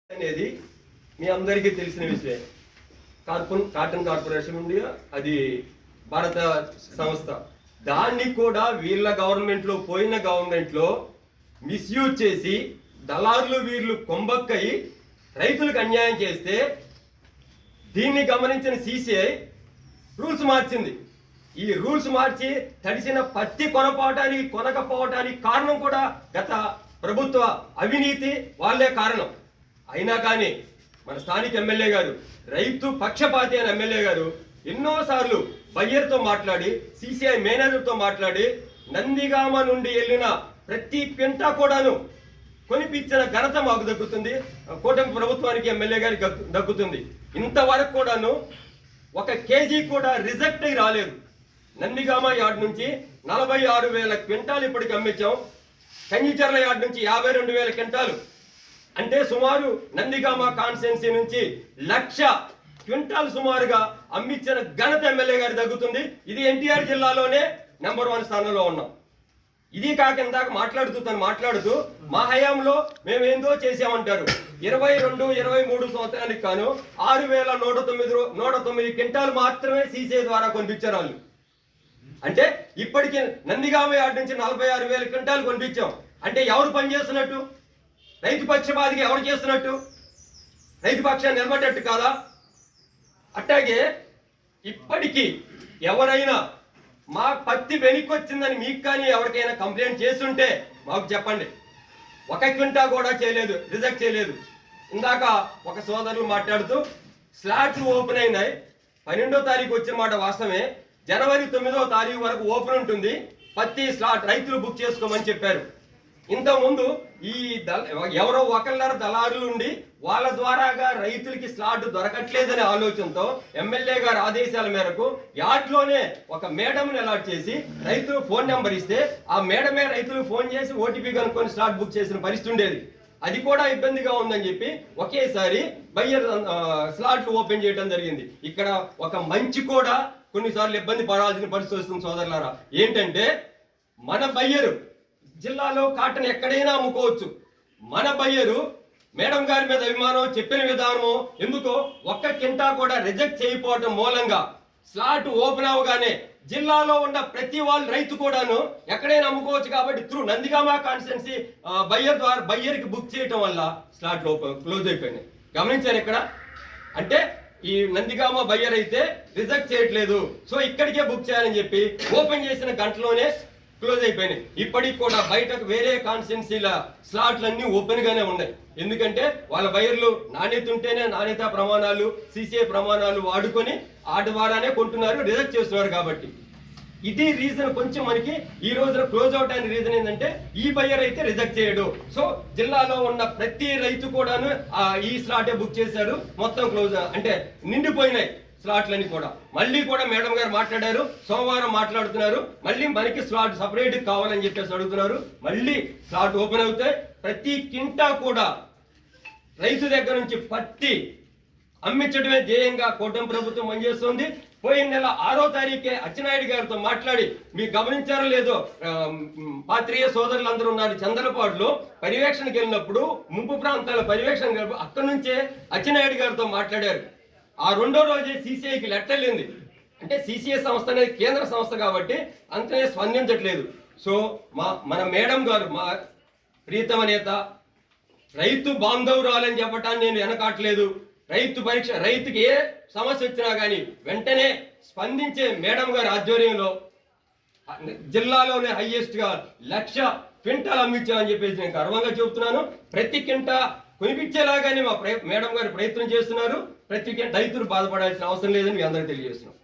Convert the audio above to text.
అనేది మీ అందరికీ తెలిసిన విషయం. కాటన్ కార్పొరేషన్ ఉంది, అది భారత సంస్థ. దాన్ని కూడా వీళ్ళ గవర్నమెంట్లో, పోయిన గవర్నమెంట్లో మిస్యూజ్ చేసి దళారులు వీళ్ళు కొంబక్కయి రైతులకు అన్యాయం చేస్తే దీన్ని గమనించిన సిసిఐ రూల్స్ మార్చింది. ఈ రూల్స్ మార్చి తడిసిన పత్తి కొనకపోవటానికి కారణం కూడా గత ప్రభుత్వ అవినీతి వాళ్ళే కారణం. అయినా కానీ మన స్థానిక ఎమ్మెల్యే గారు, రైతు పక్షపాతి అయిన ఎమ్మెల్యే గారు ఎన్నోసార్లు బయ్యర్తో మాట్లాడి, సిసిఐ మేనేజర్తో మాట్లాడి నందిగామ నుండి వెళ్ళిన ప్రతి పింటా కూడాను కొనిపించిన ఘనత మాకు దక్కుతుంది, కూటమి ప్రభుత్వానికి ఎమ్మెల్యే గారికి దక్కుతుంది. ఇంతవరకు కూడాను ఒక కేజీ కూడా రిజెక్ట్ అయి రాలేదు. నందిగామ యార్డ్ నుంచి 46,000 క్వింటాలు ఇప్పటికి అమ్మించాం. కంచిచర్ల యార్డ్ నుంచి 52,000 క్వింటాలు, అంటే సుమారు నందిగామ కాన్స్టిట్యున్సీ నుంచి 1,00,000 క్వింటాలు సుమారుగా అమ్మించిన ఘనత ఎమ్మెల్యే గారి దక్కుతుంది. ఇది ఎన్టీఆర్ జిల్లాలోనే నెంబర్ 1 స్థానంలో ఉన్నాం. ఇది కాక ఇందాక మాట్లాడుతూ మా హయాంలో మేమేందో చేసామంటారు. 22-23 సంవత్సరానికి కాను 6,109 క్వింటాలు మాత్రమే సీసీ ద్వారా కొనిపించారు వాళ్ళు. అంటే ఇప్పటికి నందిగామ యార్డ్ నుంచి 46,000 క్వింటాలు కొనిపించాం. అంటే ఎవరు పనిచేస్తున్నట్టు? రైతు పక్షపాతికి ఎవరు చేస్తున్నట్టు? రైతు పక్షాన్ని నిలబడ్డట్టు కాదా? అట్లాగే ఇప్పటికీ ఎవరైనా మా పత్తి వెనక్కి వచ్చిందని మీకు కానీ ఎవరికైనా కంప్లైంట్ చేస్తుంటే మాకు చెప్పండి. 1 క్వింటా కూడా చేయలేదు, రిజెక్ట్ చేయలేదు. ఇందాక ఒక సోదరులు మాట్లాడుతూ స్లాట్లు ఓపెన్ అయినాయి. 12వ తారీఖు వచ్చిన మాట వాస్తవమే. జనవరి 9వ తారీఖు వరకు ఓపెన్ ఉంటుంది, పత్తి స్లాట్ రైతులు బుక్ చేసుకోమని చెప్పారు. ఇంతకుముందు ఈ ఎవరో ఒకళ్ళ దళారులు ఉండి వాళ్ళ ద్వారాగా రైతులకి స్లాట్ దొరకట్లేదనే ఆలోచనతో ఎమ్మెల్యే గారి ఆదేశాల మేరకు యార్డ్లోనే ఒక మేడంని అలాట్ చేసి రైతులు ఫోన్ నెంబర్ ఇస్తే ఆ మేడమే రైతులకు ఫోన్ చేసి ఓటీపీ కనుక్కొని స్లాట్ బుక్ చేసిన పరిస్థితి ఉండేది. అది కూడా ఇబ్బందిగా ఉందని చెప్పి ఒకేసారి బయ్యర్ స్లాట్లు ఓపెన్ చేయడం జరిగింది. ఇక్కడ ఒక మంచి కూడా కొన్నిసార్లు ఇబ్బంది పడాల్సిన పరిస్థితి వస్తుంది సోదరులారా. ఏంటంటే మన బయ్యరు జిల్లాలో కాటన్ ఎక్కడైనా అమ్ముకోవచ్చు. మన బయ్యరు మేడం గారి మీద అభిమానం, చెప్పిన విధానము ఎందుకో 1 క్వింటా కూడా రిజెక్ట్ చేయకపోవడం మూలంగా స్లాట్ ఓపెన్ అవగానే జిల్లాలో ఉన్న ప్రతి వాళ్ళు రైతు కూడాను ఎక్కడైనా అమ్ముకోవచ్చు. కాబట్టి త్రూ నందిగామ కాన్స్టిట్యున్సీ బయ్యర్ ద్వారా బయ్యర్కి బుక్ చేయటం వల్ల స్లాట్లు క్లోజ్ అయిపోయినాయి. గమనించారు ఇక్కడ? అంటే ఈ నందిగామ బయ్యర్ అయితే రిజెక్ట్ చేయట్లేదు, సో ఇక్కడికే బుక్ చేయాలని చెప్పి ఓపెన్ చేసిన గంటలోనే క్లోజ్ అయిపోయినాయి. ఇప్పటికి కూడా బయటకు వేరే కాన్స్టిట్యున్సీల స్లాట్లన్నీ ఓపెన్ గానే ఉన్నాయి. ఎందుకంటే వాళ్ళ బయర్లు నాణ్యత ఉంటేనే నాణ్యత ప్రమాణాలు, సిసిఐ ప్రమాణాలు వాడుకొని ఆట ద్వారానే కొంటున్నారు, రిజెక్ట్ చేస్తున్నారు. కాబట్టి ఇది రీజన్. కొంచెం మనకి ఈ రోజున క్లోజ్ అవుట్ అయిన రీజన్ ఏంటంటే ఈ బయ్యర్ అయితే రిజెక్ట్ చేయడు. సో జిల్లాలో ఉన్న ప్రతి రైతు కూడాను ఈ స్లాటే బుక్ చేశారు. మొత్తం క్లోజ్ అంటే నిండిపోయినాయి స్లాట్లని కూడా. మళ్ళీ కూడా మేడం గారు మాట్లాడారు, సోమవారం మాట్లాడుతున్నారు. మళ్ళీ మనకి స్లాట్ సపరేట్ కావాలని చెప్పేసి అడుగుతున్నారు. మళ్ళీ స్లాట్ ఓపెన్ అవుతాయి. ప్రతి కింటా కూడా రైతు దగ్గర నుంచి పత్తి అమ్మించడమే ధ్యేయంగా కూటమి ప్రభుత్వం పనిచేస్తుంది. పోయిన నెల 6వ తారీఖే అచ్చెన్నాయుడు గారితో మాట్లాడి, మీకు గమనించారో లేదో, పాత్రియ సోదరులందరూ ఉన్నారు చంద్రపాడులో పర్యవేక్షణకి వెళ్ళినప్పుడు, ముంపు ప్రాంతాల పర్యవేక్షణ అక్కడి నుంచే అచ్చెన్నాయుడు గారితో మాట్లాడారు. ఆ 2వ రోజే సిసిఐకి లెటర్ వెళ్ళింది. అంటే సిసిఐ సంస్థ అనేది కేంద్ర సంస్థ కాబట్టి అంతనే స్పందించట్లేదు. సో మన మేడం గారు, మా ప్రీతమ నేత, రైతు బాంధవురాలని చెప్పటాన్ని నేను వెనకాట్లేదు. రైతుకి ఏ సమస్య వచ్చినా కానీ వెంటనే స్పందించే మేడం గారి ఆధ్వర్యంలో జిల్లాలోనే హైయెస్ట్గా 1,00,000 క్వింటాలు అమ్మించామని చెప్పేసి నేను గర్వంగా చెబుతున్నాను. ప్రతి క్వింటా కొనిపించేలాగానే మా మేడం గారు ప్రయత్నం చేస్తున్నారు. ప్రతి రైతులు బాధపడాల్సిన అవసరం లేదని మీ అందరికీ తెలియజేస్తున్నాం.